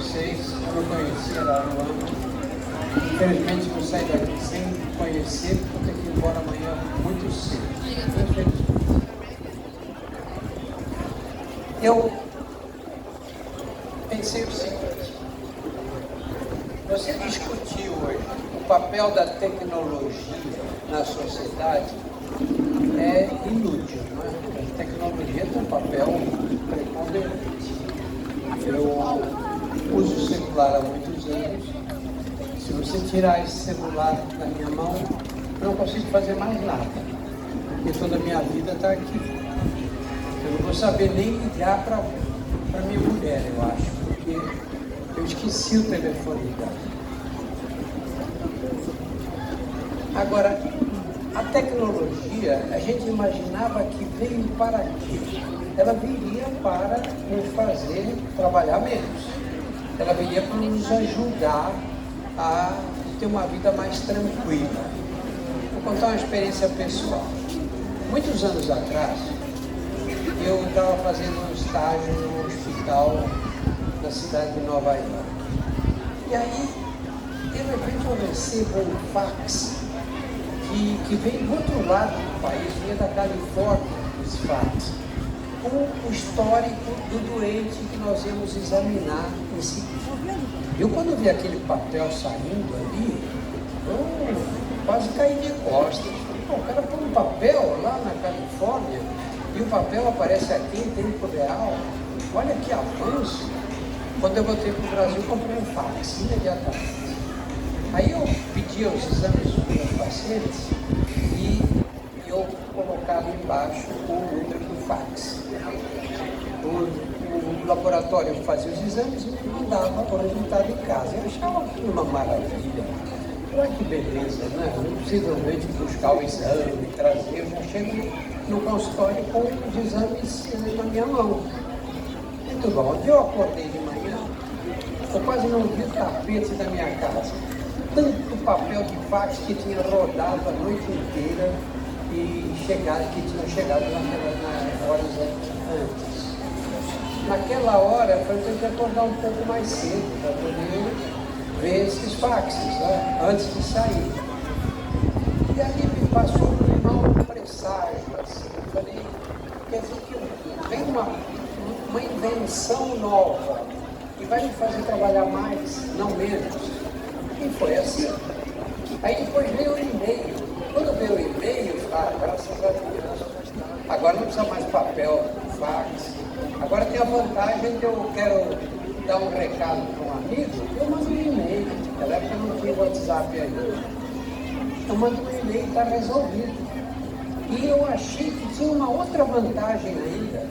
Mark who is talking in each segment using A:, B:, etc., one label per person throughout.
A: vocês. Eu não conhecia lá no ano. Infelizmente vou sair daqui sem conhecer, porque eu tenho que ir embora amanhã muito cedo. Infelizmente. Eu pensei o seguinte: você discutiu hoje o papel da tecnologia na sociedade, é inútil, não é? A tecnologia tem um papel preponderante. Eu uso o celular há muitos anos. Se você tirar esse celular da minha mão, eu não consigo fazer mais nada, porque toda a minha vida está aqui. Eu não vou saber nem ligar para minha mulher, eu acho, porque eu esqueci o telefone dela. Agora, a tecnologia, a gente imaginava que veio para quê? Ela viria para nos fazer trabalhar menos. Ela viria para nos ajudar a ter uma vida mais tranquila. Vou contar uma experiência pessoal. Muitos anos atrás, eu estava fazendo um estágio no hospital da cidade de Nova York. E aí, de repente, eu recebo um fax que veio do outro lado do país, vinha da Califórnia, esse fax, com o histórico do doente que nós íamos examinar em seguida. Eu, quando vi aquele papel saindo ali, eu quase caí de costas. Falei, pô, o cara põe um papel lá na Califórnia e o papel aparece aqui em tempo real. Olha que avanço. Quando eu voltei para o Brasil, comprei um fax imediatamente. Aí eu pedia os exames dos meus pacientes e eu colocava embaixo o número do fax. O laboratório fazia os exames e me mandava o resultado em casa. Eu achava aquilo uma maravilha. Olha que beleza, né? Eu não preciso realmente buscar o exame, trazer, eu já chego no consultório com os exames na minha mão. Muito bom. Onde eu acordei de manhã, eu quase não vi o tapete da minha casa. Tanto papel de fax que tinha rodado a noite inteira e que tinha chegado nas horas antes. Naquela hora, eu tenho que acordar um pouco mais cedo para poder ver esses faxes, né, antes de sair. E aí me passou um mau presságio, assim. Eu falei, quer dizer que vem uma invenção nova que vai me fazer trabalhar mais, não menos. E foi assim. Aí depois veio o e-mail. Quando veio o e-mail, graças a Deus, agora não precisa mais papel, fax. Agora tem a vantagem de eu quero dar um recado para um amigo, eu mando um e-mail. Naquela época não tinha WhatsApp ainda. Eu mando um e-mail e está resolvido. E eu achei que tinha uma outra vantagem ainda.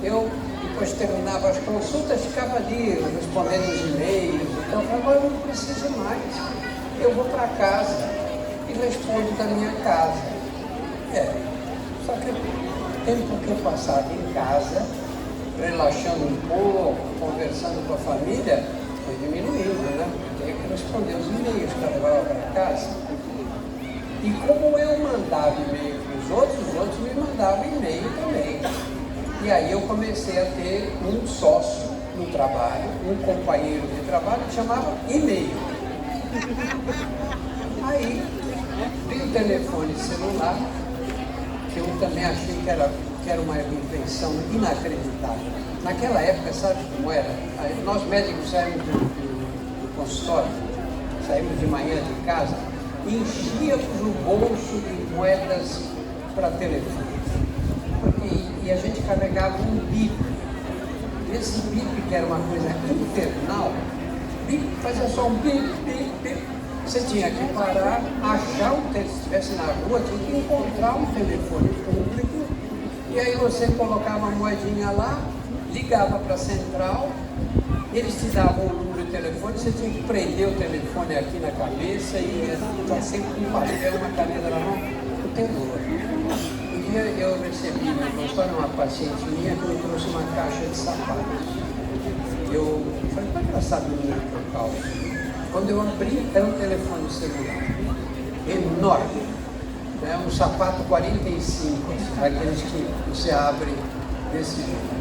A: Eu depois terminava as consultas, ficava ali respondendo os e-mails. Então, agora eu não preciso mais. Eu vou para casa e respondo da minha casa. Só que o tempo que eu passava em casa, relaxando um pouco, conversando com a família, foi diminuindo, né? Eu tinha que responder os e-mails que eu levava para casa. E como eu mandava e-mail para os outros me mandavam e-mail também. E aí eu comecei a ter um sócio no trabalho, um companheiro de trabalho que chamava e-mail. Aí veio o telefone celular, que eu também achei que era uma invenção inacreditável. Naquela época, sabe como era? Nós médicos saímos do consultório, saímos de manhã de casa, e enchíamos o bolso de moedas para telefone. E a gente carregava um bip. Esse bip, que era uma coisa infernal, bip, fazia só um bip, bip, bip. Você tinha que parar, achar se estivesse na rua, tinha que encontrar um telefone público, e aí você colocava a moedinha lá, ligava para a central, eles te davam o número de telefone, você tinha que prender o telefone aqui na cabeça e estar sempre com um papel, uma caneta na mão, o terror. Um dia eu recebi no consultório uma paciente minha que me trouxe uma caixa de sapatos. Eu falei, como é que ela sabe o número que eu calço? Quando eu abri, era um telefone celular, enorme, né? Um sapato 45, aqueles que você abre desse jeito.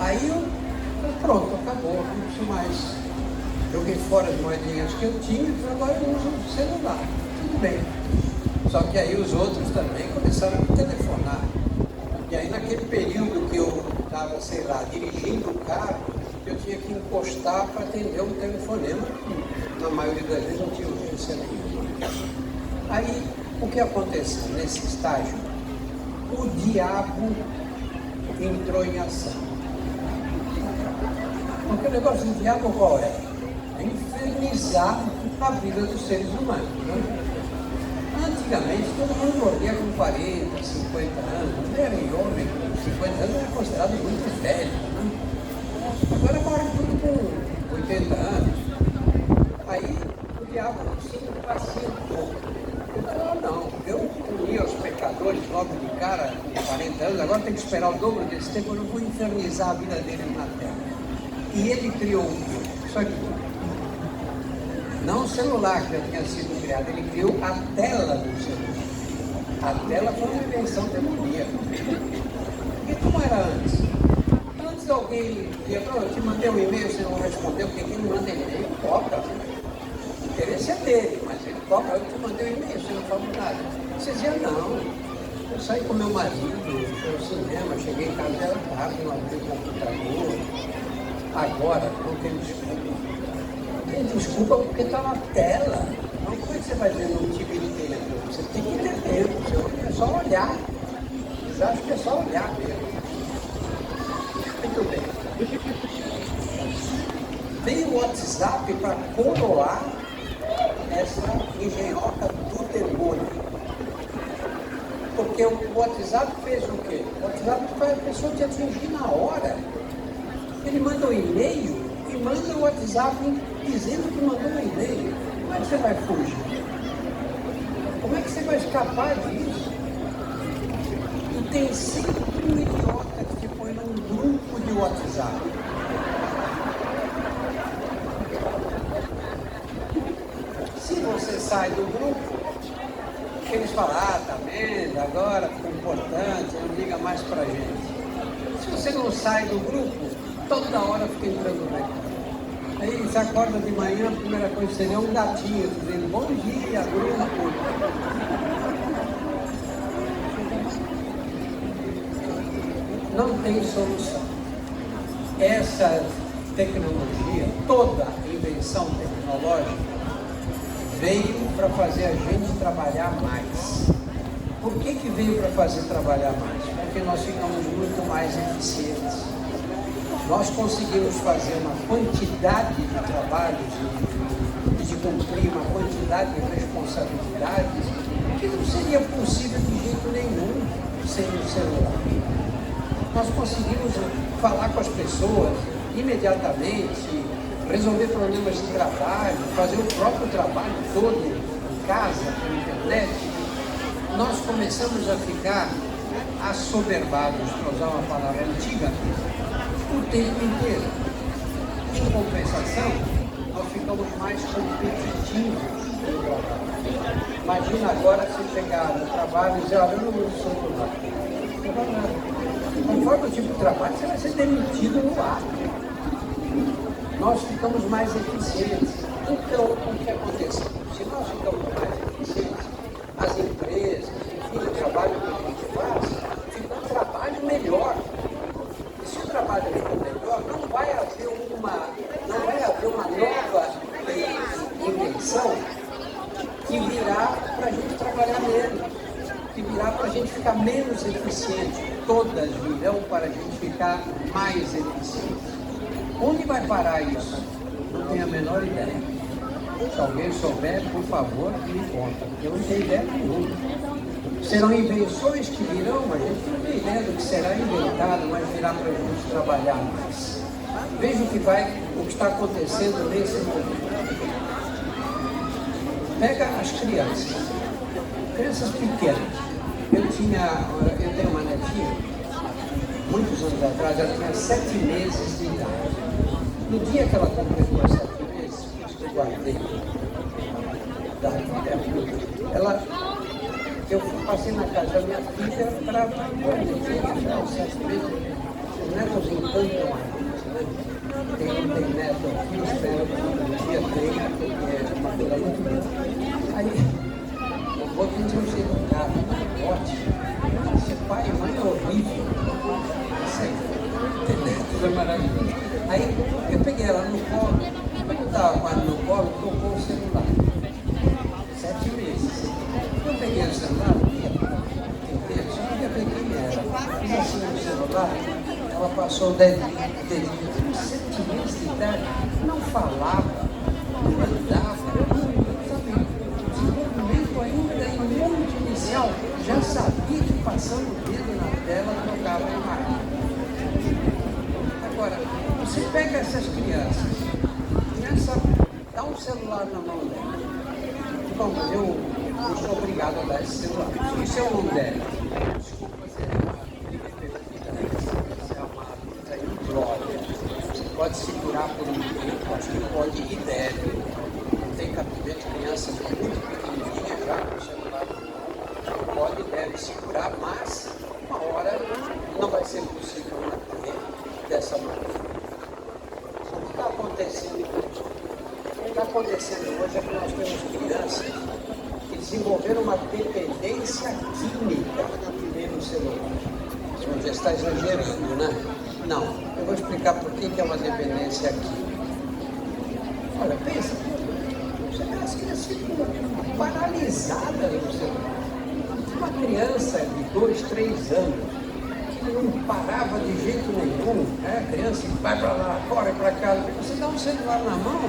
A: Aí eu Pronto, acabou, não preciso mais. Joguei fora as moedinhas que eu tinha, e agora eu uso o celular. Tudo bem. Só que aí os outros também começaram a me telefonar. E aí naquele período que eu estava, sei lá, dirigindo o carro, eu tinha que encostar para atender um telefonema. Na maioria das vezes não tinha urgência nenhuma. Aí, o que aconteceu nesse estágio? O diabo entrou em ação. Porque o negócio do diabo qual é? É infernizar a vida dos seres humanos. Né? Antigamente, todo mundo morria com 40, 50 anos. Mulher e homem com 50 anos era considerado muito velho. Né? Agora morre tudo com 80 anos. Aí o diabo se impacientou. Não, eu unia os pecadores logo de cara, com 40 anos, agora tem que esperar o dobro desse tempo, eu não vou infernizar a vida dele na terra. E ele criou isso aqui. Não o celular que já tinha sido criado, ele criou a tela do celular. A tela foi uma invenção demoníaca. E como era antes? Antes alguém dizia, eu te mandei um e-mail, você não respondeu, porque quem me manda e-mail cobra. O interesse é dele, mas ele cobra, eu te mandei um e-mail, você não falou nada. Você dizia, não, eu saí com meu marido, fui ao cinema, cheguei em casa, era tarde, não abri o computador. Agora, não tem desculpa. Tem desculpa porque está na tela. Então, como é que você vai dizer não tive tempo? Você tem que ter tempo, é só olhar. Eles acham que é só olhar mesmo. Muito bem. Veio o WhatsApp para coroar essa engenhoca do demônio. Porque o WhatsApp fez o quê? O WhatsApp faz a pessoa te atingir na hora. Ele manda um e-mail e manda o WhatsApp dizendo que mandou um e-mail. Como é que você vai fugir? Como é que você vai escapar disso? E tem sempre um idiota que te põe num grupo de WhatsApp. Se você sai do grupo, eles falam, tá vendo, agora ficou importante, não liga mais pra gente. Se você não sai do grupo, toda hora fica entrando no mercado. Aí você acorda de manhã, a primeira coisa seria um gatinho dizendo, bom dia, grupo. Não tem solução. Essa tecnologia, toda invenção tecnológica, veio para fazer a gente trabalhar mais. Por que veio para fazer trabalhar mais? Porque nós ficamos muito mais eficientes. Nós conseguimos fazer uma quantidade de trabalhos e de cumprir uma quantidade de responsabilidades que não seria possível de jeito nenhum sem o celular. Nós conseguimos falar com as pessoas imediatamente, resolver problemas de trabalho, fazer o próprio trabalho todo em casa, pela internet. Nós começamos a ficar assoberbados, para usar uma palavra antiga, o tempo inteiro. Em compensação, nós ficamos mais competitivos no trabalho. Imagina agora você chegar no trabalho e dizer, olha, eu não uso celular. Não vai nada. Conforme o tipo de trabalho, você vai ser demitido no ar. Nós ficamos mais eficientes. Então, o que acontece? Se nós ficamos mais eficientes, as empresas, enfim, o trabalho que a gente faz, fica um trabalho melhor. E se o trabalho for melhor, não vai haver uma nova invenção que virá para a gente trabalhar menos, que virá para a gente ficar menos eficiente. Todas virão para a gente ficar mais eficiente. Onde vai parar isso? Não tenho a menor ideia. Se alguém souber, por favor, me conta, porque eu não tenho ideia nenhuma. Serão invenções que virão, a gente não tem ideia do que será inventado, mas virá para a gente trabalhar mais. Veja o que está acontecendo nesse momento. Pega as crianças pequenas. Eu tenho uma netinha, muitos anos atrás, ela tinha 7 meses de idade. No dia que ela completou 7 meses, eu guardei eu passei na casa da minha filha para os 7 meses, os netos encantam a gente, né? Quem não tem neto aqui, eu espero que um dia tenha, porque é uma coisa muito linda. Aí, eu vou vir de um jeito de casa, ótimo. Ser pai e mãe é horrível. Ter netos é maravilhoso. Aí, eu peguei ela no colo, quando eu estava com ela no colo, tocou o celular. 7 meses. Eu peguei o celular, só queria ver quem era. Fiz assim no celular, ela passou o dedinho, 7 meses de idade, não falava, não andava, sabe, desenvolvimento ainda muito inicial, já sabia que passando o dedo na tela trocava a imagem. Agora, você pega essas crianças, dá um celular na mão dela. Bom, mas eu não sou obrigado a dar esse celular. Isso é um dela. Desculpa, você é uma luta inglória. Você pode segurar por um tempo, acho que pode e deve. Tem cabimento de criança muito pequenininha já com o celular na mão. Pode e deve segurar, mas uma hora não vai ser possível manter dessa maneira. O que está acontecendo hoje é que nós temos crianças que desenvolveram uma dependência química pelo celular. Você está exagerando, né? Não, eu vou explicar por que é uma dependência química. Olha, pensa, as crianças ficam paralisadas no celular. Uma criança de 2, 3 anos que não parava de jeito nenhum, né? A criança vai para lá, corre para cá, você dá um celular na mão,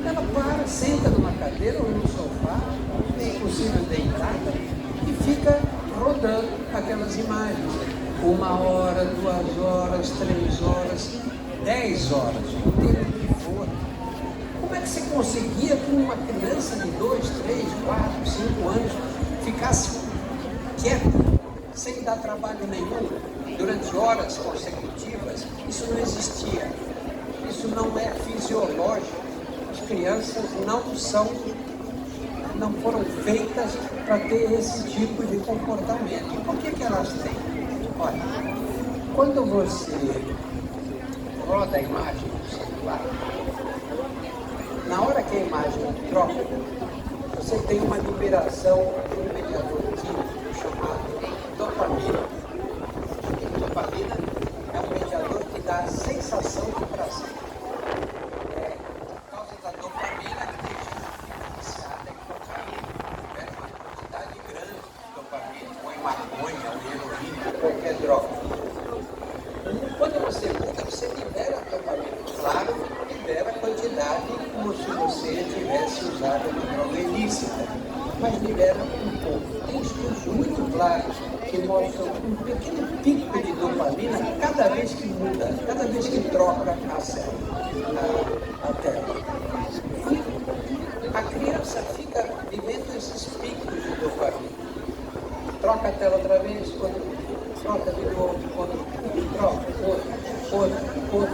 A: ela para, senta numa cadeira ou no sofá, se possível deitada, e fica rodando aquelas imagens. 1 hora, 2 horas, 3 horas, 10 horas, o tempo que for. Como é que você conseguia que uma criança de 2, 3, 4, 5 anos ficasse quieta, sem dar trabalho nenhum, durante horas consecutivas? Isso não existia. Isso não é fisiológico. As crianças não foram feitas para ter esse tipo de comportamento. E por que elas têm? Olha, quando você roda a imagem do celular, na hora que a imagem troca, você tem uma liberação de um mediador químico chamado dopamina. A dopamina é um mediador que dá a sensação de prazer. Qualquer droga. Quando você muda, você libera a dopamina. Claro, libera a quantidade como se você tivesse usado uma droga ilícita, mas libera um pouco. Tem estudos muito claros que mostram um pequeno pico de dopamina cada vez que muda, cada vez que troca a tela. E a criança fica vivendo esses picos de dopamina. Troca a tela outra vez, troca de novo, troca, outra,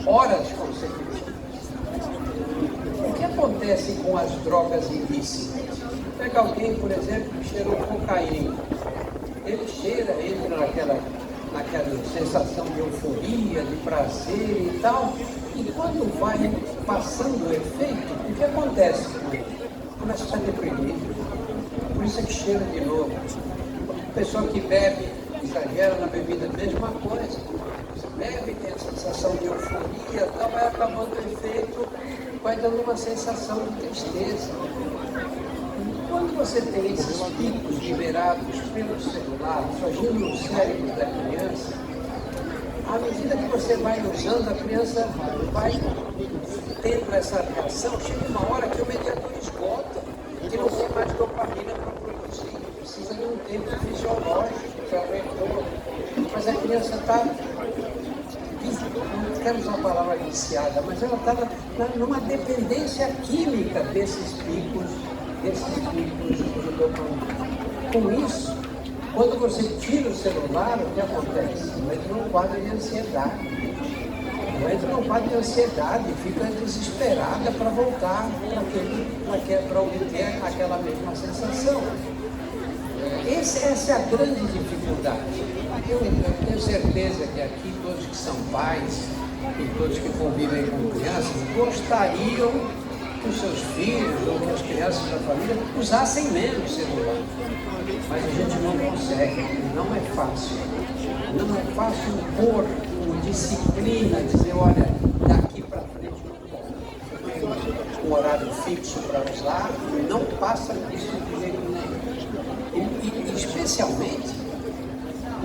A: horas consecutivas. O que acontece com as drogas ilícitas? Pega alguém, por exemplo, que cheirou cocaína. Ele cheira, entra naquela sensação de euforia, de prazer e tal, e quando vai passando o efeito, o que acontece com ele? Começa a ficar deprimido. Por isso é que cheira de novo. A pessoa que bebe, exagera na bebida, mesma coisa. Você bebe, tem a sensação de euforia, tal, vai acabando o efeito, vai dando uma sensação de tristeza. E quando você tem esses picos liberados pelo celular, agindo no cérebro da criança, à medida que você vai usando, a criança vai tendo essa reação, chega uma hora que o mediador esgota, que não tem mais dopamina para produzir, precisa de um tempo fisiológico para o retorno. Mas a criança está, não quero usar a palavra viciada, mas ela está numa dependência química desses picos de dopamina. Com isso, quando você tira o celular, o que acontece? Entra num quadro de ansiedade. Entra num quadro de ansiedade, fica desesperada para voltar para obter aquela mesma sensação. Essa é a grande dificuldade. Eu tenho certeza que aqui todos que são pais e todos que convivem com crianças, gostariam que os seus filhos ou que as crianças da família usassem menos celular. Mas a gente não consegue, não é fácil. Não é fácil impor com disciplina, dizer, olha, daqui para frente não pode. Um horário fixo para usar, não passa disso de jeito nenhum. E especialmente,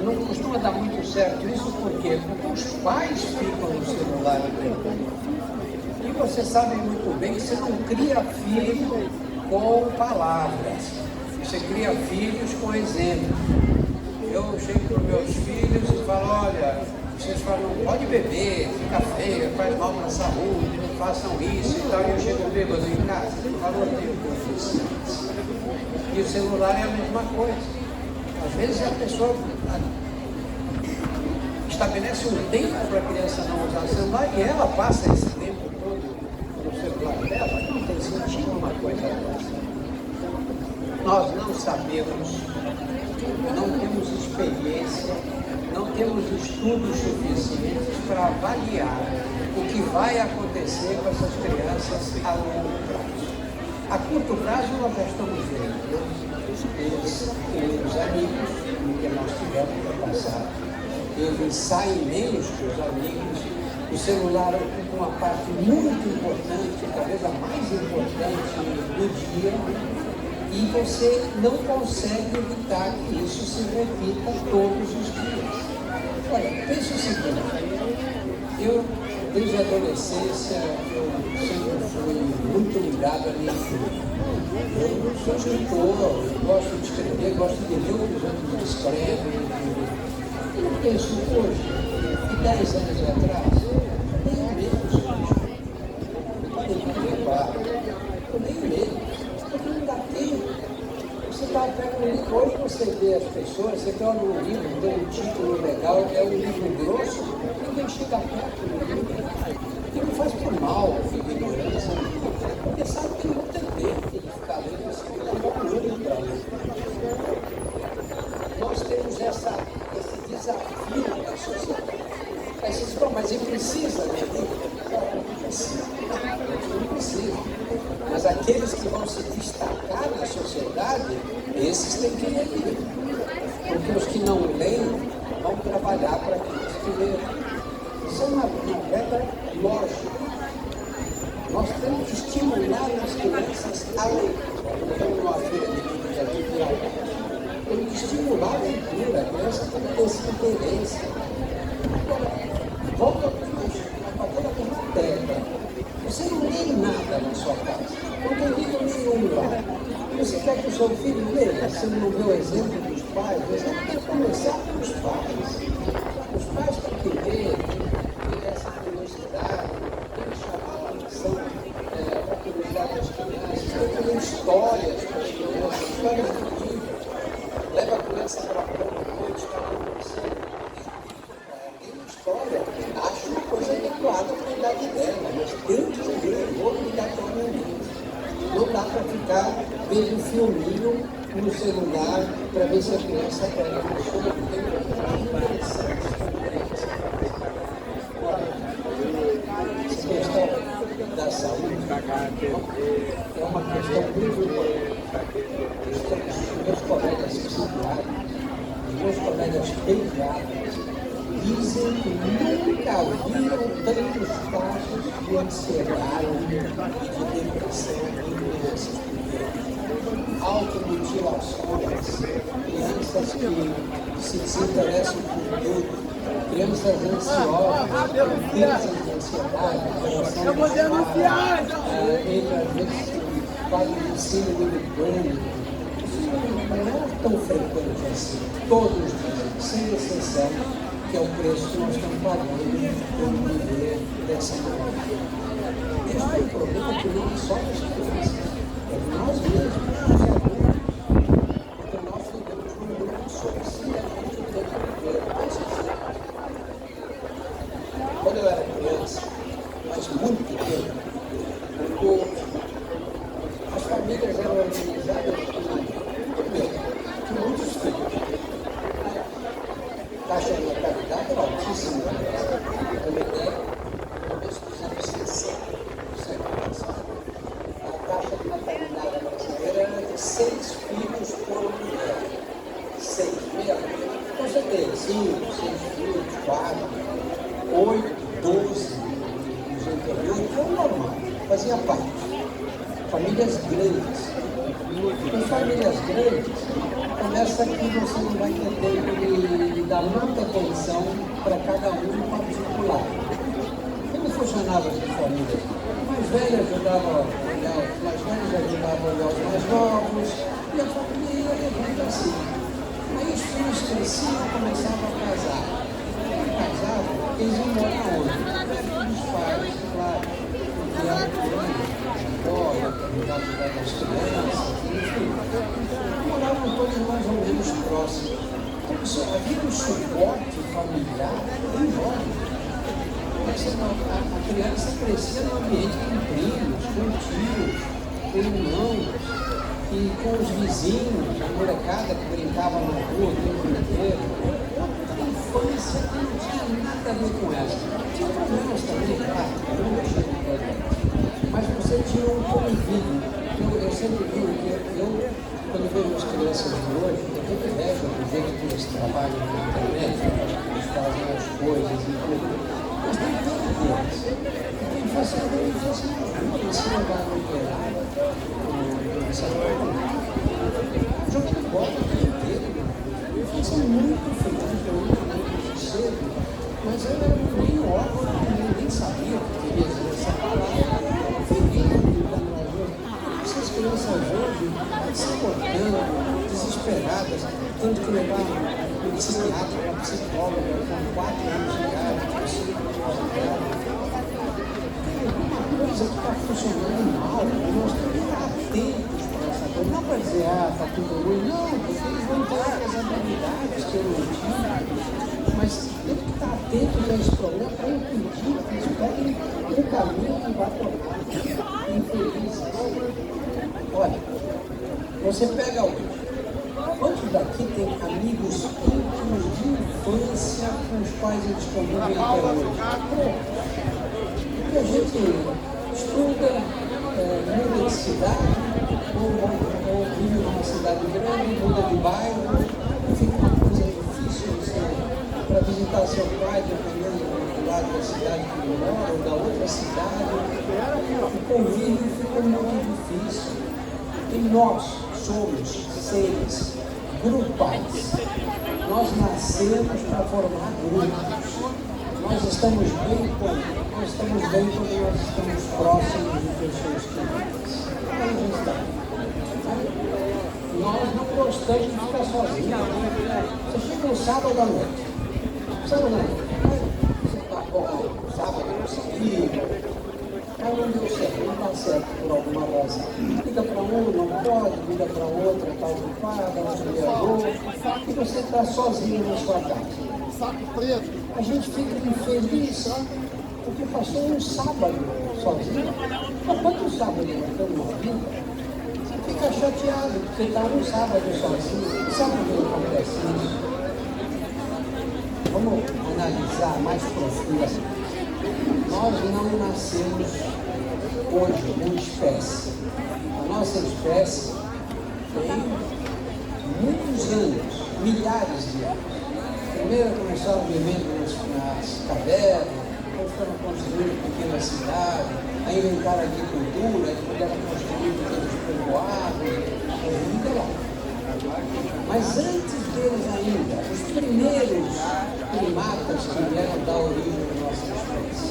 A: não costuma dar muito certo isso, por quê? Porque os pais ficam no celular o tempo todo. E você sabe muito bem que você não cria filho com palavras, você cria filhos com exemplo. Eu chego para os meus filhos e falo, olha, vocês falam, não pode beber, fica feio, faz mal para a saúde, não façam isso e tal. E eu chego bêbado em casa e falo, eu tenho deficiência. E o celular é a mesma coisa. Às vezes a pessoa estabelece um tempo para a criança não usar o celular e ela passa esse tempo todo no celular dela. Não tem sentido uma coisa dessa. Nós não sabemos, não temos experiência, não temos estudos suficientes para avaliar o que vai acontecer com essas crianças a longo prazo. A curto prazo nós já estamos vendo, né? Os amigos que nós tivemos no passado, eles saem menos que os amigos, o celular ocupa uma parte muito importante, talvez a mais importante do dia, e você não consegue evitar que isso se repita todos os dias. Olha, pense o seguinte, eu, desde a adolescência, eu sempre fui muito ligado à minha vida. Eu sou escritor, eu gosto de escrever, gosto de ler o que os outros escrevem. Eu penso hoje, e 10 anos atrás, nem menos hoje. Podem me levar, nem menos, porque não dá tempo. Você pega um livro, hoje você vê as pessoas, você pega um livro, tem um título legal, é um livro grosso, ninguém chega perto do livro. E não faz por mal, fica ignorância, porque sabe que não tem tempo de ficar lendo assim, que levar um olho para ler. Nós temos esse desafio da sociedade. Aí você diz, mas ele precisa ler livro? Não precisa. Não precisa. Mas aqueles que vão se destacar na sociedade, esses têm que ler livro. Porque os que não leem vão trabalhar para aqueles que leem. Isso é uma regra lógica. Nós temos que estimular as crianças a ler. Estamos numa feira de livros aqui de Alba. Temos que estimular a leitura, a criança tem que ter esse interesse. Agora, volta para aquela biblioteca. Você não lê nada na sua casa, não tem livro nenhum lá. Você quer que o seu filho leia? Você não vê o exemplo dos pais? Você tem que começar pelos pais. Os pais têm que ler, ter essa curiosidade, tem que chamar a atenção para a curiosidade das crianças, tem que ler histórias para as crianças, histórias de livros. Leva a criança para a cama à noite, está conversando. Tem uma história, acho uma coisa adequada para a idade dela, mas tem que ler obrigatoriamente. Não dá para ficar vendo um filminho no celular para ver se a criança pega uma coisa que tem interessante. Essa questão da saúde é uma questão muito importante. Meus colegas psiquiatras, meus colegas pediatras, dizem que nunca viram tantos casos de ansiedade e de depressão em crianças pequenas. Automutilações, crianças que se desinteressam por tudo, crianças ansiosas, crianças de ansiedade, entre às vezes quase de síndrome do pânico. Isso não é tão frequente assim. Todos dizem, sem exceção, que é o preço que nós estamos pagando por viver dessa maneira. Esse é um problema que não é só das crianças, é de nós mesmos, dos adultos. Porque nós vivemos num mundo social e a gente tem que viver mais assim. Quando eu era criança, faz muito tempo, as famílias eram organizadas primeiro, com muitos filhos. A taxa de natalidade era altíssima. 6, meia. Então você tem 5, 6 filhos, 4, 8, 12 nos anteriores, que é o normal, fazia parte. Famílias grandes. Em famílias grandes, começa que você não vai ter tempo de dar muita atenção para cada um em particular. Como funcionava as famílias? Os mais velhos ajudavam a olhar os mais velhos, ajudavam a olhar os mais novos, e a família ia levando assim. Aí os filhos cresciam e começavam a casar. Quando casavam, eles iam morar onde? Perto dos pais, claro. Porque era grande, escola, ajudar as crianças, enfim. Moravam todos mais ou menos próximos. Então, havia um suporte familiar enorme. A criança crescia no ambiente com primos, com tios, com irmãos, e com os vizinhos, a molecada que brincava na rua o tempo inteiro. A infância não tinha nada a ver com essa. Tinha problemas também, claro, não mexia com problemas. Mas você tinha um convívio. Eu sempre digo que quando vejo as crianças de hoje, eu tenho inveja do jeito que eles trabalham na internet, eles fazem as coisas e tudo. Mas tem tempo deles. Porque a infância é uma infância muito em cima da nucleada, jogando bola o dia inteiro. A infância é muito feliz, muito cedo, mas eu era meio órfão, nem sabia que queria dizer essa palavra. Essas crianças hoje se cortando, desesperadas, tendo que levar um psiquiatra, uma psicóloga com 4 anos de idade, 5 anos de idade. Uma coisa que está funcionando mal, nós temos que estar atentos para essa coisa. Não para dizer, está tudo ruim, não, porque eles vão ter outras habilidades que eu não tive, mas tem que estar atentos a esse problema para impedir que eles peguem um caminho que vai tornar infelizes. Olha, você pega alguém. Quantos daqui tem amigos íntimos de infância com os quais eles convivem até hoje? Porque a gente estuda, muda de cidade, ou vive numa cidade grande, muda de bairro, fica uma coisa difícil para visitar seu pai, dependendo do lado da cidade que ele mora, ou da outra cidade. O convívio fica muito difícil. E nós somos seres grupais. Nós nascemos para formar grupos. Nós estamos bem quando nós estamos próximos de pessoas queridas. Aí a gente está. Nós não gostamos de ficar sozinhos. Você chega no sábado à noite. Sábado à noite. Você está bom, sábado eu consegui. Mas não deu certo, não está certo por alguma razão. Liga para um, não pode, liga para outra, está ocupada, não viajou, e você está sozinho na sua casa. A gente fica infeliz porque passou um sábado sozinho. Mas quantos sábados nós temos na vida? Você fica chateado porque está um sábado sozinho. Sabe o que acontece isso? Vamos analisar mais profundamente. Nós não nascemos hoje como espécie. A nossa espécie tem muitos anos, milhares de anos. Primeiro começaram vivendo nas cavernas, depois foram construindo pequenas cidades, aí inventaram a agricultura, aí puderam construir pequenos povoados, a vida lá. Mas antes deles ainda, os primeiros primatas que vieram dar origem à nossa espécie,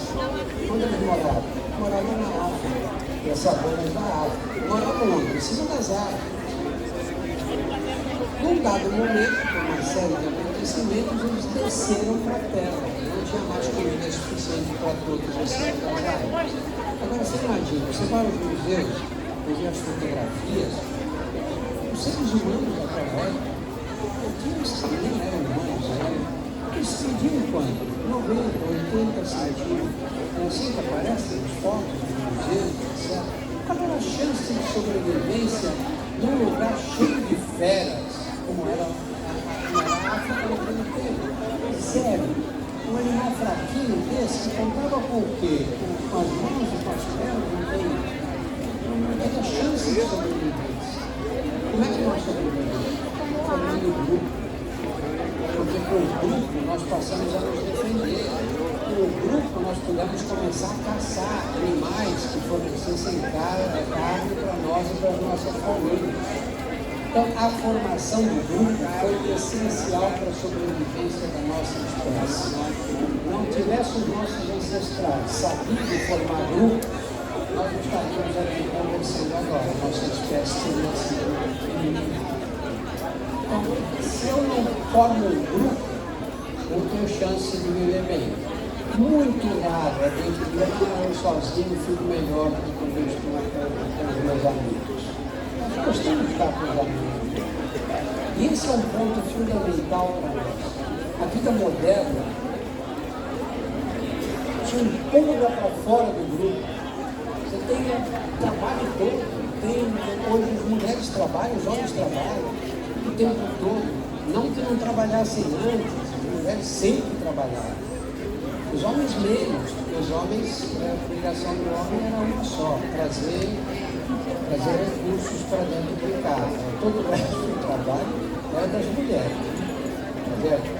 A: onde eles moravam? Moravam na África, nas savanas da África. Moravam onde? Em cima das árvores. Num dado momento, por uma série de acontecimentos, eles desceram para a terra. Não tinha mais comida suficiente para todos acima das árvores. Agora você imagina, você vai aos museus, ver as fotografias, os seres humanos daquela época, aqueles que nem eram humanos ainda, eles se mediam quanto? 90, 80 centímetros. É assim que aparecem os fotos dos museus, etc. Qual era a chance de sobrevivência num lugar cheio de feras, como era a África naquele tempo? Zero. Um animal fraquinho desse que contava com o quê? Com as mãos e com as pernas, não tem a chance de sobrevivência. Como é que nós sobrevivemos? Formando grupo. passamos a nos defender. No grupo, nós pudemos começar a caçar animais que fornecessem carne para nós e para as nossas famílias. Então, a formação do grupo foi essencial para a sobrevivência da nossa espécie. Não tivesse os nossos ancestrais sabido formar grupo, nós não estaríamos aqui conversando agora. A nossa espécie teria sido eliminada. Então, se eu não formo um grupo, eu tenho chance de viver bem. Muito raro é dentro de eu sozinho fico melhor do que quando eu estou com os meus amigos. Nós gostamos de estar com os amigos. E esse é um ponto fundamental para nós. A vida moderna te empurra para fora do grupo. Você tem o trabalho todo. Hoje as mulheres trabalham, os homens trabalham o tempo todo. Não que não trabalhassem antes, as mulheres sempre trabalharam. Os homens menos, porque os homens, a obrigação do homem era uma só, trazer recursos para dentro de casa. Todo o resto do trabalho era das mulheres.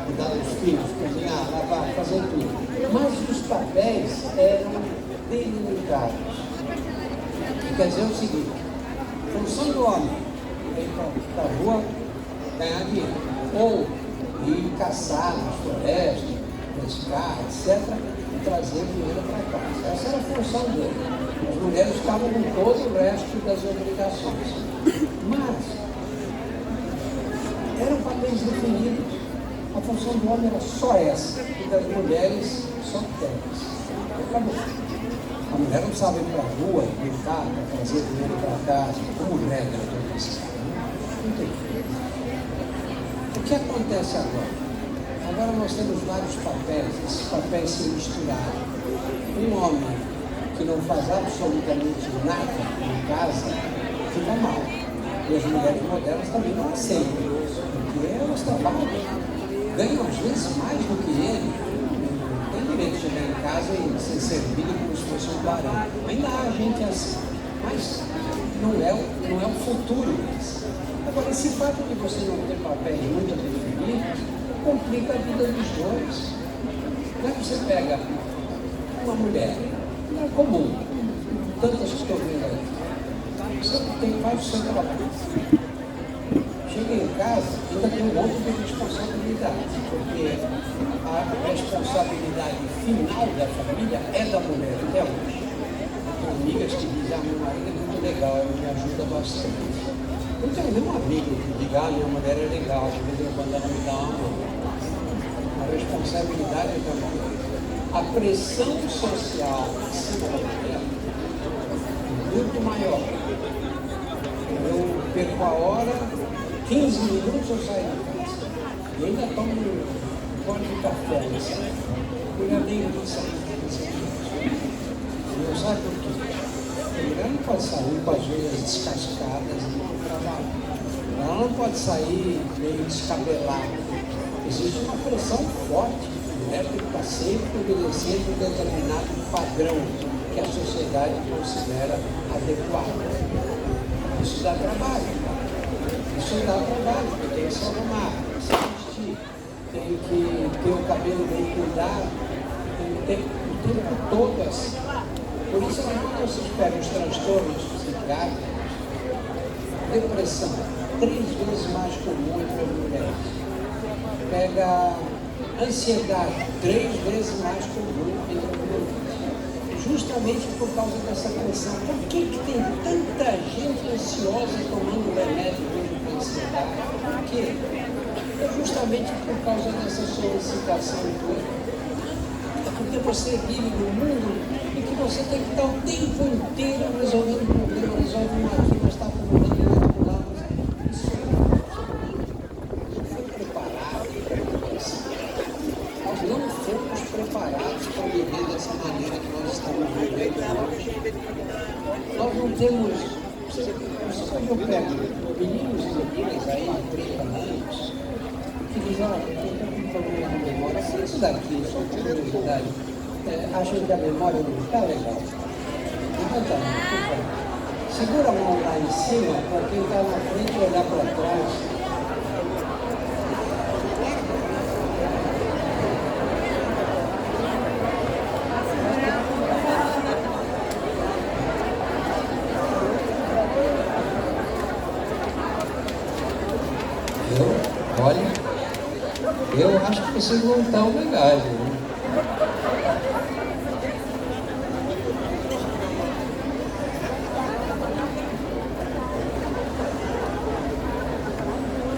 A: Cuidar dos filhos, cozinhar, lavar, fazer tudo. Mas os papéis eram delimitados. Quer dizer o seguinte, a função do homem ir para a rua ganhar dinheiro, ou ir caçar nas florestas, pescar, etc., e trazer dinheiro para casa. Essa era a função dele. As mulheres estavam com todo o resto das obrigações. Mas eram papéis definidos. A função do homem era só essa, e das mulheres só aquelas. Acabou. A mulher não precisava ir para a rua, lutar para trazer dinheiro para casa, como regra do cristão. Não tem. O que acontece agora? Agora nós temos vários papéis, esses papéis se misturaram. Um homem que não faz absolutamente nada em casa fica mal. E as mulheres modernas também não aceitam, porque elas trabalham, ganham às vezes mais do que ele. Não tem direito de chegar em casa e ser servido como se fosse um barão. Ainda há gente assim, mas não é o futuro disso. Agora, esse fato de você não ter papéis muito definidos complica a vida dos dois. Quando você pega uma mulher, não é comum, tantas que estou vendo aí, você faz o seu trabalho. Chega em casa, ainda tem um monte de responsabilidade, porque a responsabilidade final da família é da mulher, até hoje. Tem amigas que dizem, meu marido é muito legal, ele me ajuda bastante. Não tenho nenhum amigo que diga, minha mulher é legal, de vez em quando ela me dá uma mão. A responsabilidade é da mulher. A pressão social em cima da mulher é muito maior. Eu perco a hora, 15 minutos eu saio de casa. E ainda tomo um gole de café, sabe? Mulher nem não sair de 15 minutos. Não sabe por quê? A mulher não pode sair com as unhas descascadas e não trabalhar. Ela não pode sair meio descabelada. Existe uma pressão forte. A mulher tem que estar sempre obedecendo um determinado padrão que a sociedade considera adequado. Isso dá trabalho. Isso dá trabalho, porque tem que se arrumar, tem que se vestir, tem que ter o cabelo bem cuidado, tem que ter o tempo todo assim. Por isso, quando vocês pegam os transtornos psiquiátricos, depressão, 3 vezes mais comum entre as mulheres. Pega ansiedade, 3 vezes mais comum entre as mulheres. Justamente por causa dessa pressão. Por que tem tanta gente ansiosa tomando remédio hoje para ansiedade? Por quê? É justamente por causa dessa solicitação toda. É porque você vive num mundo em que você tem que estar o tempo inteiro resolvendo problema, resolve um aqui, mas está acumulando o outro lado. Isso não foi preparado para isso. Nós não fomos preparados para viver dessa maneira que nós estamos vivendo hoje. Nós não temos. Quando eu pego meninos e meninas aí, 30 anos, que dizem, olha, eu estou com problema de memória, isso daqui, só por curiosidade. Acham que a memória não está legal. Levanta a mão, segura a mão lá em cima para quem está na frente olhar para trás. Eu acho que vocês não estão legais, né?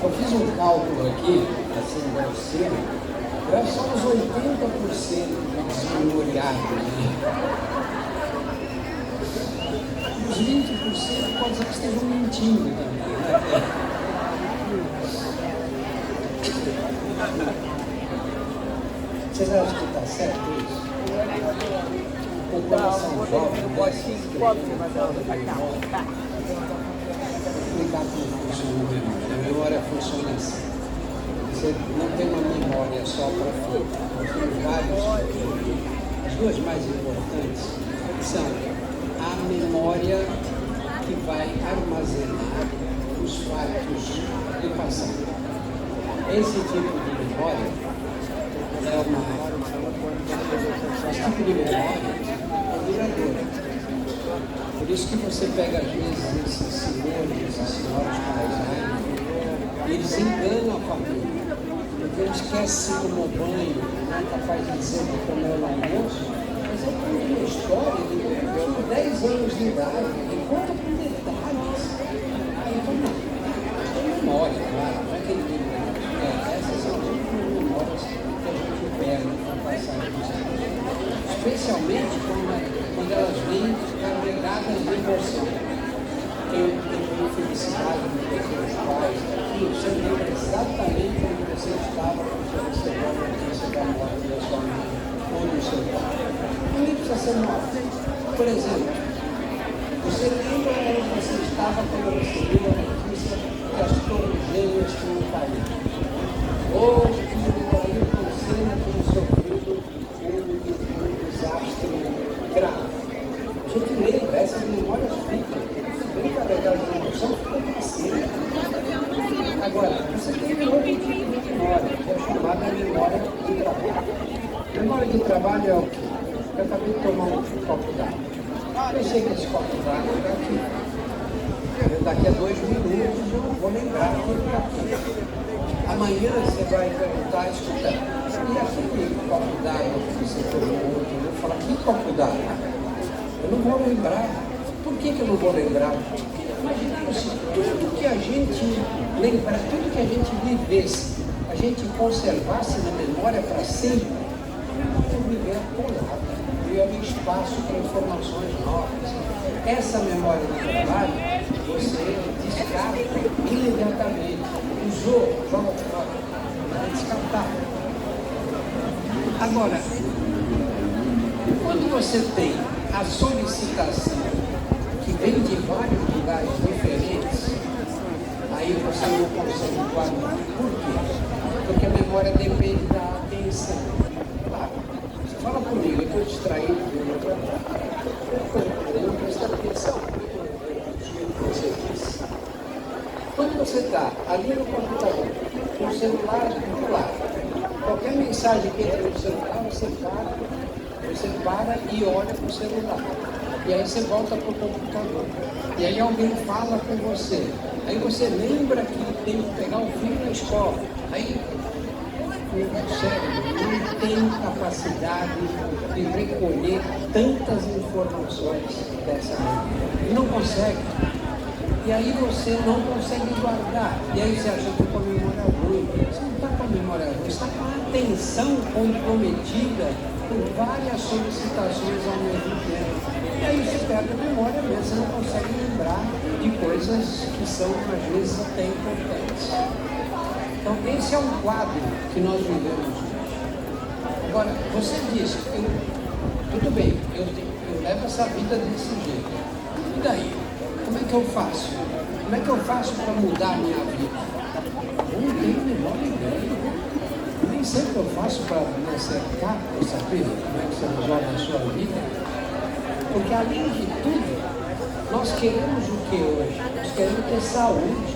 A: Eu fiz um cálculo aqui, assim, deve ser, eu acho que são uns 80% de desmemoriados, né? Uns 20% pode ser que estejam mentindo também, né? Vocês acham que está certo isso? O coração jovem, explicar como funciona a memória. A memória funciona assim. Você não tem uma memória só para fogo. Tem vários. As duas mais importantes são a memória que vai armazenar os fatos do passado. Esse tipo de memória é esse tipo de memória é duradoura. Por isso que você pega às vezes esses senhores, essas senhoras com Alzheimer, eles enganam a família. Porque eles esquecem se tomou banho, não é capaz de dizer que comeu no almoço, mas é uma história de com 10 anos de idade, ele conta com detalhes. Aí eu falo, não, tem memória, claro, não é que ele tem memória. Essas são as memórias que a gente perde com o passar dos anos. Especialmente quando elas vêm carregadas de emoção. Eu tenho felicidade de ter seus pais, e você lembra exatamente onde você estava quando você recebeu a notícia da morte da sua mãe ou do seu pai. Ninguém precisa ser morto. Por exemplo, você lembra onde você estava quando recebeu a notícia que as torres gêmeas tinham caído? Ou que o Ayrton Senna tinha sofrido um desastre grave. A gente lembra, essas memórias ficam bem carregadas de emoção, ficam para sempre. Agora, você tem um outro tipo de memória, que é chamada memória de trabalho. Memória de trabalho é o quê? Eu acabei de tomar um copo d'água. Eu sei que esse copo d'água está aqui. Daqui a 2 minutos eu vou lembrar que ele está aqui. Amanhã você vai perguntar, escuta, e aquele copo d'água que você tomou ontem? Eu vou falar, que copo d'água? Eu não vou lembrar. Por que eu não vou lembrar? Imagina se tudo que a gente lembra, tudo que a gente vivesse, a gente conservasse na memória para sempre, eu viver colado, eu havia espaço para informações novas. Essa memória do trabalho, você descarta imediatamente. Usou, joga fora, vai descartar. Agora, quando você tem a solicitação que vem de vários lugares diferentes, aí você não consegue guardar. Por quê? Porque a memória depende da atenção. Claro, você fala comigo, eu estou distraído do meu trabalho, eu não presto atenção no que você disse. Quando você está ali no computador, com o celular do lado, qualquer mensagem que entra no celular, você para e olha para o celular. E aí você volta para o computador. E aí alguém fala com você. Aí você lembra que tem que pegar o filho na escola. Aí o cérebro não tem capacidade de recolher tantas informações dessa maneira. Ele não consegue. E aí você não consegue guardar. E aí você acha que está com a memória ruim. Você não está com a memória ruim, você está com a atenção comprometida por várias solicitações ao mesmo tempo. E aí você perde a memória mesmo, você não consegue lembrar de coisas que são, às vezes, até importantes. Então, esse é um quadro que nós vivemos hoje. Agora, você diz, tudo bem, eu levo essa vida desse jeito. E daí? Como é que eu faço? Como é que eu faço para mudar a minha vida? Eu não tenho a menor ideia. Nem sei o que eu faço para me acertar, para saber como é que você resolve a sua vida. Porque, além de tudo, nós queremos o que hoje? Nós queremos ter saúde.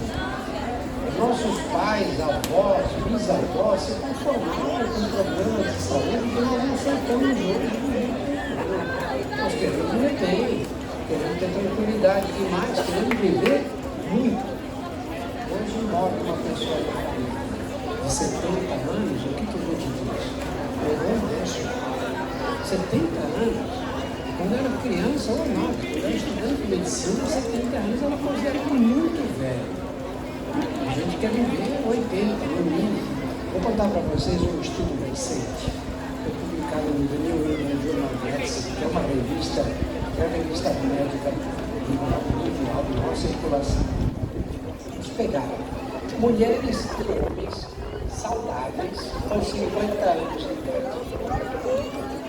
A: Os nossos pais, avós, bisavós se conformaram com problemas de saúde que nós não aceitamos hoje. Nós queremos viver bem, queremos ter tranquilidade e mais, queremos viver muito. Hoje mora uma pessoa de 70 anos, 70 anos. Quando eu era criança, ou não, quando eu era estudante de medicina, 70 anos ela considera muito velho. A gente quer viver 80, no mínimo. Vou contar para vocês um estudo recente. Foi publicado no The New England Journal of Medicine, que é uma revista médica mundial de maior circulação. Eles pegaram mulheres e homens saudáveis com 50 anos de idade.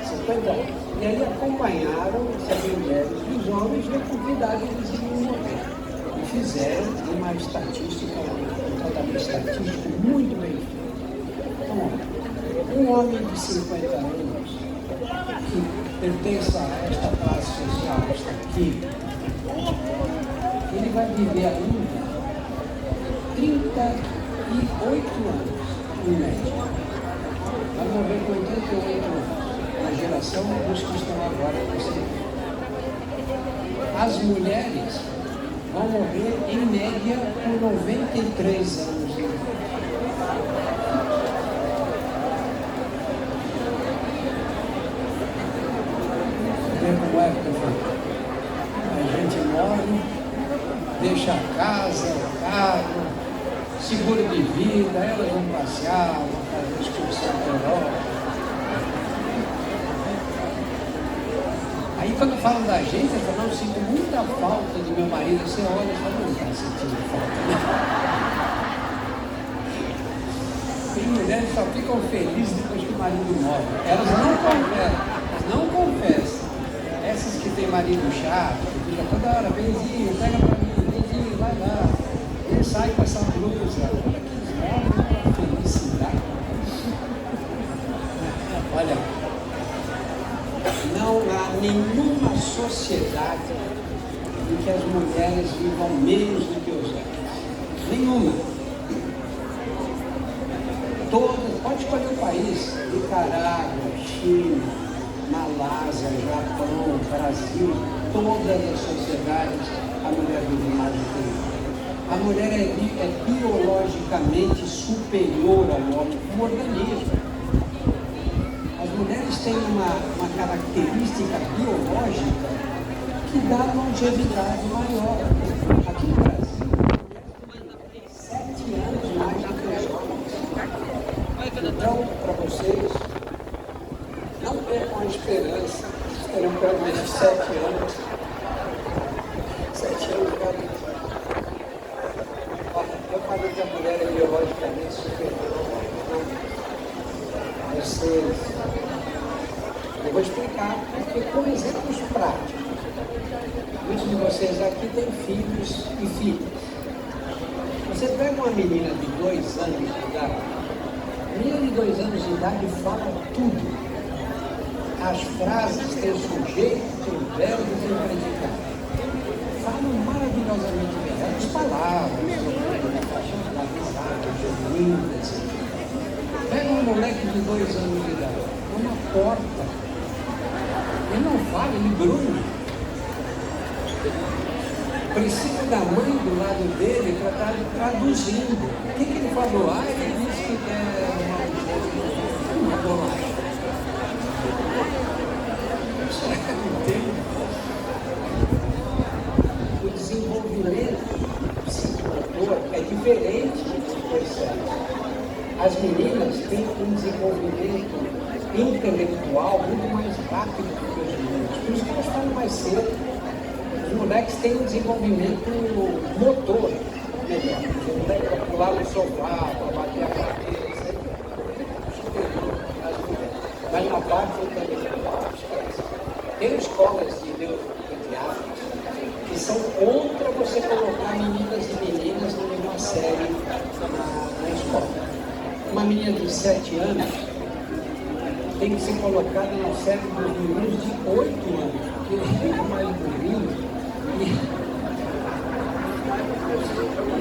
A: 50 anos. E aí acompanharam essas mulheres e os homens e com que idade eles iriam morrer. E fizeram uma estatística, um tratamento estatístico muito bem feito. Então, um homem de 50 anos que pertence a esta classe social, esta aqui, ele vai viver ainda 38 anos, em média. Vai morrer com 88 anos, na geração dos que estão agora no cinema. As mulheres vão morrer, em média, com 93 anos de idade. Como é que a gente morre, deixa a casa, o carro, seguro de vida, elas vão passear, vão fazer excursão para a Europa. Aí quando falam da gente, eu falo, eu sinto muita falta do meu marido. Você olha e fala, não está sentindo falta, né? Tem mulheres que só ficam felizes depois que o marido morre. Elas não confessam. Essas que tem marido chato, que fica toda hora, benzinho, pega pra mim, benzinho, vai lá. Ele sai com essa blusa, olha que desmorre, uma felicidade. Olha, não há nenhuma sociedade em que as mulheres vivam menos do que os homens. Nenhuma. Todas, pode escolher o país, Nicarágua, Chile, Malásia, Japão, Brasil, todas as sociedades, a mulher vive mais do que o homem. A mulher é biologicamente superior ao homem como organismo. As mulheres têm uma característica biológica que dá longevidade maior. Aqui no Brasil, 7 anos mais do que os homens. Então, para vocês, não percam a esperança, terão pelo menos 7 anos. 7 anos cada. Eu falei que a mulher é biologicamente superior ao homem. Eu vou explicar, porque com exemplos práticos. Muitos de vocês aqui têm filhos e filhas. Você pega uma menina de 2 anos de idade, a menina de 2 anos de idade fala tudo. As frases têm sujeito, têm verbo, têm predicado. Falam maravilhosamente bem. As palavras, lindas. Pega um moleque de 2 anos de idade, uma porta. Ele não fala, ele grunhe. Precisa da mãe do lado dele para estar traduzindo. O que ele falou? Ele disse que é uma bolacha. O desenvolvimento psicomotor é diferente dos sexos. As meninas têm um desenvolvimento intelectual muito mais rápido do que os meninos. Por isso que elas falam mais cedo. Os moleques têm um desenvolvimento motor melhor. O moleque vai pular no sofá, para bater a cabeça, mas na parte intelectual, esquece. Tem escolas de neuropediatras que são contra você colocar meninas e meninas numa série na escola. Uma menina de 7 anos tem que ser colocada na série dos meninos de 8 anos, porque eles ficam mais bonitos e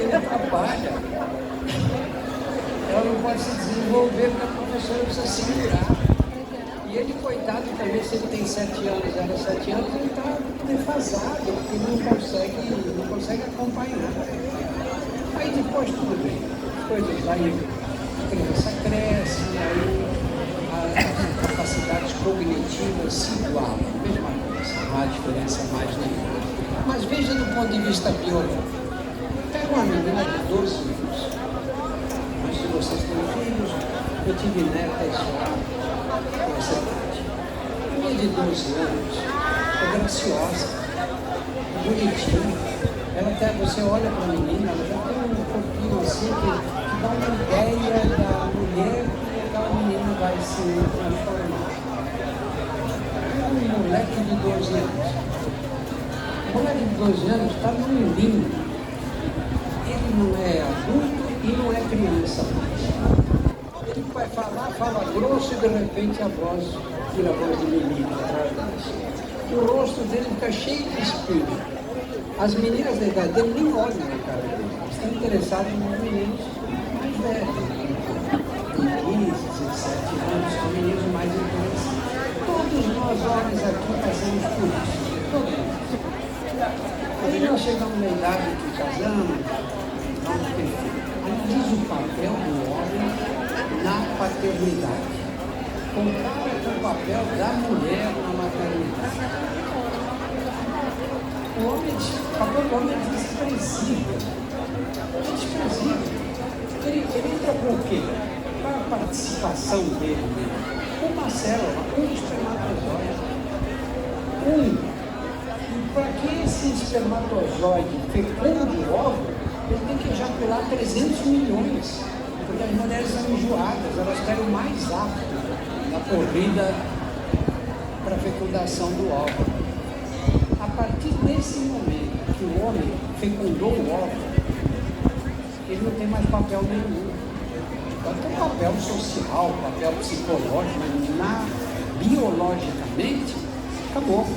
A: ele atrapalha. Ela não pode se desenvolver porque a professora precisa segurar. E ele, coitado, também, se ele tem 7 anos, ela 7 anos, ele está defasado, porque não consegue acompanhar. Aí depois tudo bem, as coisas aí, a criança cresce, aí as capacidades cognitivas expectativas se igualam, mesma coisa, não há diferença mais nenhuma. Mas veja do ponto de vista biológico. Pega uma menina de 12 anos, mas se vocês têm filhos, eu tive netas com essa idade. A menina de 12 anos é graciosa, é bonitinha. Ela até, você olha para a menina, ela já tem um corpinho assim que dá uma ideia da mulher que aquela menina vai se transformar. Um moleque de 12 anos. O moleque de 12 anos está num limbo. Ele não é adulto e não é criança mais. Ele vai falar, fala grosso e de repente a voz tira a voz de menino atrás disso. O rosto dele fica cheio de espírito. As meninas da idade dele nem olham na cara dele. Estão interessadas nos meninos mais velhos. Com 15, 17 anos, são meninos mais interessantes. Todos nós homens aqui passamos por isso. Todos nós. Aí nós chegamos na idade que casamos, vamos ter filho. Aí diz o papel do homem na paternidade. Compara com o papel da mulher na maternidade. O papel do homem é desprezível. É desprezível. Ele entra com o quê? Qual é a participação dele? Uma célula, um espermatozoide. E para que esse espermatozoide fecunde o óvulo, ele tem que ejacular 300 milhões. Porque as mulheres são enjoadas, elas querem o mais rápido na corrida para a fecundação do óvulo. A partir desse momento que o homem fecundou o óvulo, ele não tem mais papel nenhum. Pode ter papel social, papel psicológico, mas biologicamente, acabou,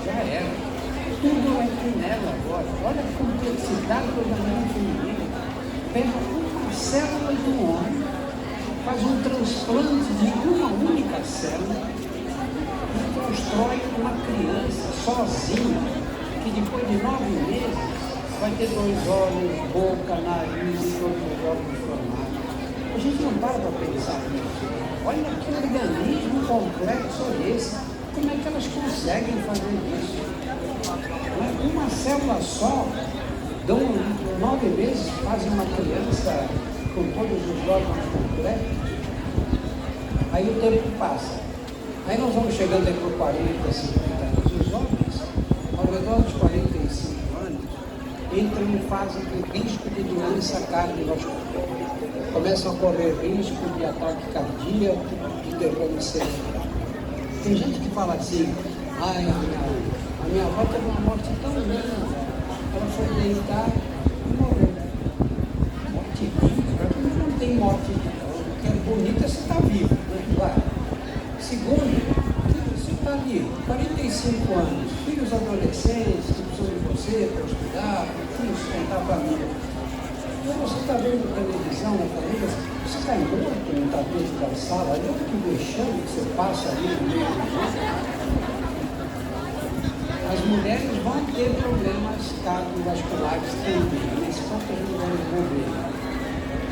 A: já era. Tudo é nela agora. Olha a complexidade do organismo feminino. Pega uma célula do homem, faz um transplante de uma única célula, constrói uma criança sozinha, que depois de 9 meses vai ter 2 olhos, boca, nariz e todos os órgãos formados. A gente não para pensar nisso. Olha que organismo complexo é esse. Como é que elas conseguem fazer isso? Uma célula só, dão 9 meses, fazem uma criança com todos os órgãos completos. Aí o tempo passa. Aí nós vamos chegando aí por 40, 50 anos. Os homens, ao redor dos 45 anos, entram em fase de risco de doença cardiovascular. Começam a correr risco de ataque cardíaco, de derrame cerebral. Tem gente que fala assim, ai, a minha avó teve uma morte tão linda, ela foi deitar e morreu. Morte linda? Não tem morte linda. O que é bonito é você estar vivo, né? Claro. Segundo, você está ali, 45 anos, filhos adolescentes que precisam de você para estudar, para sustentar a família. E você está vendo televisão na família, você está morto no tapete da sala, olha que vexame que você passa ali no meio do mundo. As mulheres vão ter problemas cardiovasculares também, nesse ponto as mulheres morrer.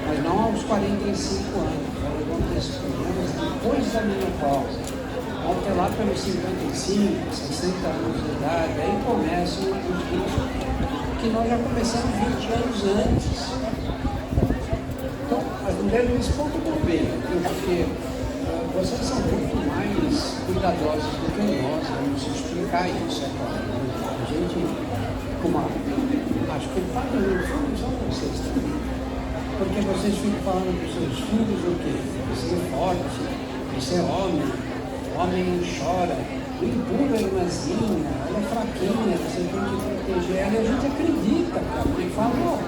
A: Mas não aos 45 anos, elas vão ter esses problemas depois da menopausa. Vão ter lá pelos 55, 60 anos de idade, aí começam os riscos que nós já começamos 20 anos antes. Então, as mulheres nesse ponto vão bem, porque vocês são muito mais cuidadosas do que nós, vamos explicar isso, é claro. A gente, como as culpadas no fundo são vocês também. Porque vocês ficam falando para os seus filhos o quê? Você é forte, você é homem, homem não chora, não empurra a irmãzinha, ela é fraquinha, você tem que proteger ela. E a gente acredita que a mãe falou.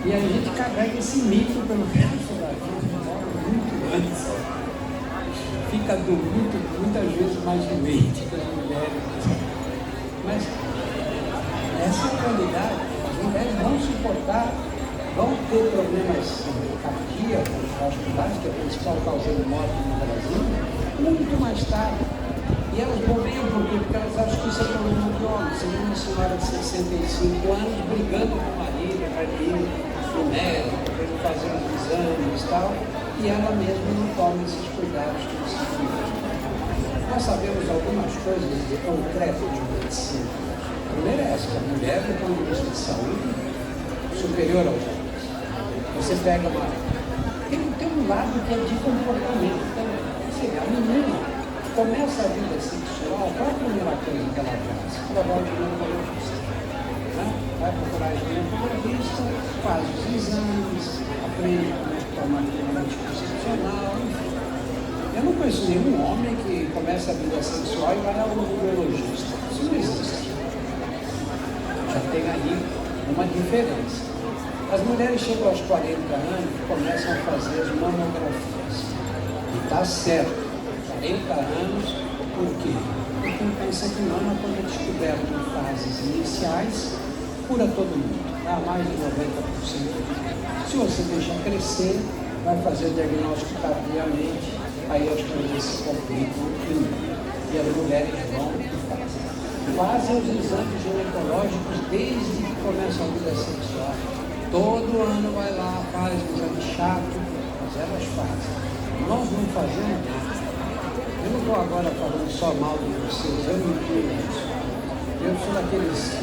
A: E a gente carrega esse mito pelo resto da vida, muito antes. Fica adulto, muitas vezes mais doente que as mulheres. Mas essa é a realidade. As mulheres vão suportar, vão ter problemas cardíacos, vasculares, que é a principal causa de morte no Brasil, muito mais tarde. E elas bobeiam por quê? Porque elas acham que isso é problema de homem. Você vê uma senhora de 65 anos brigando com o marido, para ir no médico, para ele fazer os exames e tal, e ela mesma não toma esses cuidados que precisa. nós sabemos algumas coisas de concreto de medicina. A primeira é essa, que a mulher, do ponto de vista de saúde, superior aos homens. Você pega uma... Tem um lado que é de comportamento também. Assim, a menina começa a vida sexual, qual a primeira coisa que ela faz? Ela vai ao ginecologista. Né? Vai procurar o ginecologista, faz os exames, aprende como é que toma a anticoncepcional, enfim. Eu não conheço nenhum homem que começa a vida sexual e vai ao urologista. Isso não existe. Já tem aí uma diferença. As mulheres chegam aos 40 anos e começam a fazer as mamografias. E está certo, 40 anos, por quê? Porque o câncer de mama, quando é descoberto em fases iniciais, cura todo mundo, dá mais de 90%. Se você deixa crescer, vai fazer o diagnóstico tardiamente, aí as coisas se complicam e as mulheres vão e fazem os exames ginecológicos desde que começam a vida sexual. Todo ano vai lá, faz um exame chato, mas elas fazem. Nós não fazemos nada. Eu não estou agora falando só mal de vocês, eu não entendo isso. Eu sou daqueles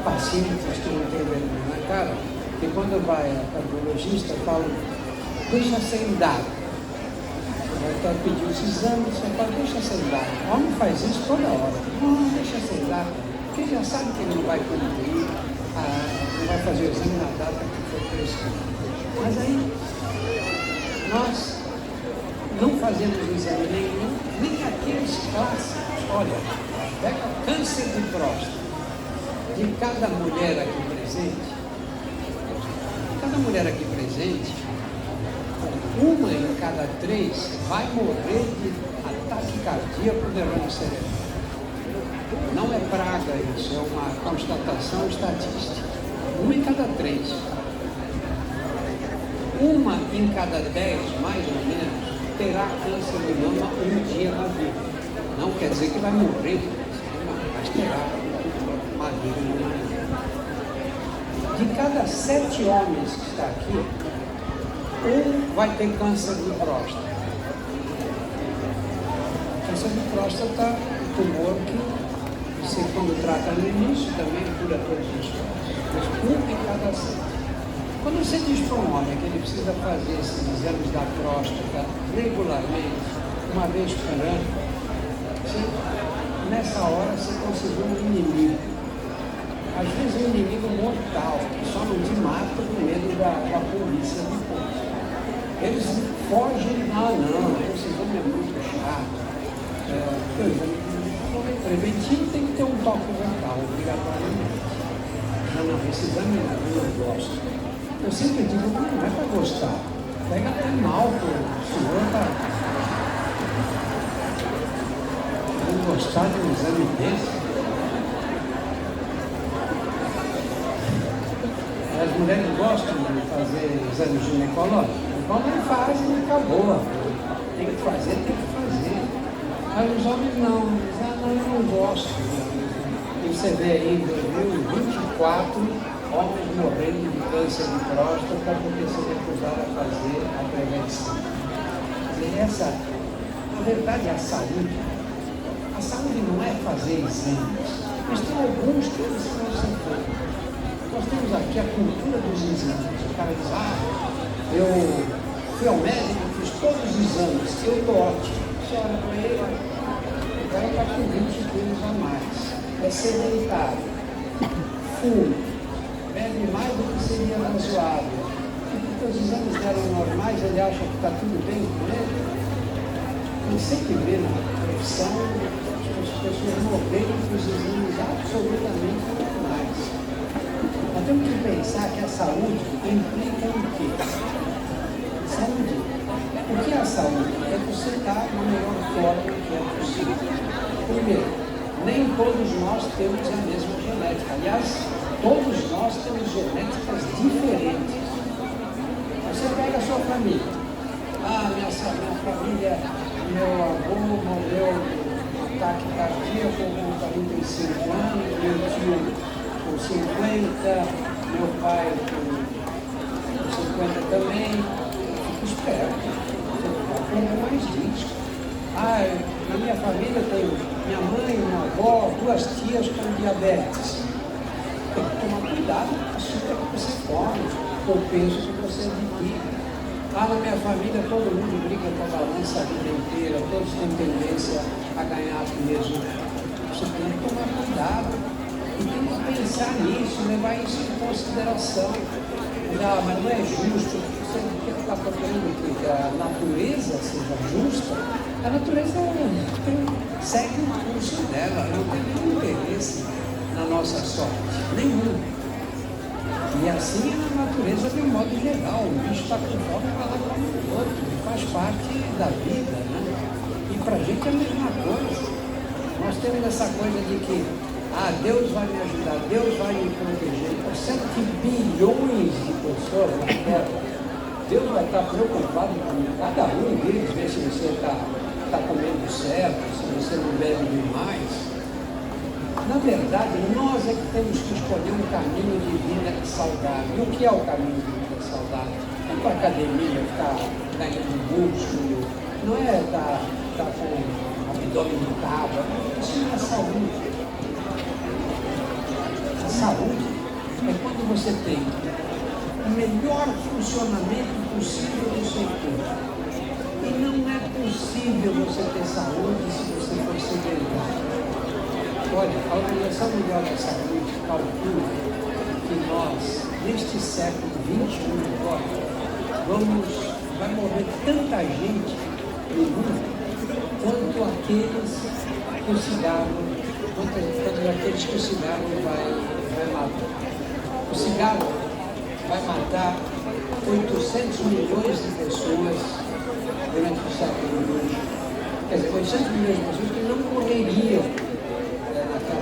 A: pacientes que não tem vergonha na cara, que quando vai a cardiologista, falam, deixa sem dar. Vai pedir os exames, você fala, deixa sem dar. O homem faz isso toda hora. Não, deixa sem dar, porque já sabe que ele não vai cumprir, não vai fazer o exame na data que foi prescrito. Mas aí, nós não fazemos exame nenhum, nem aqueles clássicos. Olha, pega câncer de próstata. De cada mulher aqui presente, uma em cada 3 vai morrer de ataque cardíaco derrame cerebral. Não é praga isso, é uma constatação estatística. Uma em cada 3. Uma em cada 10, mais ou menos, terá câncer de mama um dia na vida. Não quer dizer que vai morrer de câncer de mama, mas terá maligno na vida. De cada 7 homens que está aqui, um vai ter câncer de próstata. Câncer de próstata é um tumor que você, quando trata no início, também cura todos os casos. Mas um em cada 7. Quando você diz para um homem que ele precisa fazer esses exames da próstata regularmente, uma vez por ano, nessa hora você conseguiu um inimigo. Às vezes um inimigo mortal, que só não te mata com medo da polícia depois. Eles fogem, não, esse exame é muito chato. O exame preventivo tem que ter um toque vocal, obrigatoriamente. Não, esse exame eu não gosto. Eu sempre digo, não é para gostar. Pega até mal, pô. O senhor está... Não gostar de um exame desse? As mulheres gostam de fazer exame ginecológico. Então não fazem e acabou. Tem que fazer. Mas os homens não. Eu não gosto. E você vê aí em 2024, homens morrendo de câncer de próstata porque se recusaram a fazer a prevenção. Na verdade, a saúde não é fazer exames, mas tem alguns que eles não são feitos. Nós temos aqui a cultura dos exames. O cara diz, eu fui ao médico, fiz todos os exames, eu estou ótimo. Você olha para ele, o cara está com 20 quilos a mais, é sedentário, fuma, bebe mais do que seria razoável. E porque os exames eram normais, ele acha que está tudo bem com ele. A gente sempre vê na profissão as pessoas morrendo com os exames absolutamente normais. Nós temos que pensar que a saúde implica o quê? Saúde. O que é a saúde? É você estar na melhor forma que é possível. Primeiro, nem todos nós temos a mesma genética. Aliás, todos nós temos genéticas diferentes. Você pega a sua família. Minha família, meu avô morreu de ataque cardíaco com 45 anos, meu tio com 50, meu pai com 50 também. Fica esperto, você vai aprender mais disso. Na minha família tem minha mãe, minha avó, 2 tias com diabetes. Tem que tomar cuidado com o açúcar que você come, com o peso que você adquire. Lá na minha família todo mundo briga com a balança a vida inteira, todos têm tendência a ganhar peso. Você tem que tomar cuidado e tem que pensar nisso, levar isso em consideração. Não, mas não é justo. Você está procurando que a natureza seja justa. A natureza segue o curso dela, não tem nenhum interesse na nossa sorte, nenhum. E assim é na natureza de um modo geral, o bicho está com fome para lá como o outro, faz parte da vida, né? E para a gente é a mesma coisa. Nós temos essa coisa de que, Deus vai me ajudar, Deus vai me proteger. Por 7 bilhões de pessoas na Terra, Deus vai estar preocupado com cada um deles, ver se você está comendo certo, se você não bebe demais. Na verdade, nós é que temos que escolher um caminho de vida saudável. E o que é o caminho de vida saudável? Não é para a academia ficar ganhando músculo, não é estar com o abdômen de tábua, isso não é saúde. A saúde é quando você tem o melhor funcionamento possível do seu corpo. E não é possível você ter saúde se você for sedentário. Olha, a Organização Mundial da Saúde calcula que nós, neste século XXI agora, vai morrer tanta gente no mundo quanto aqueles que o cigarro vai matar. O cigarro vai matar 800 milhões de pessoas durante o século XX. Quer dizer, 800 milhões de pessoas que não morreriam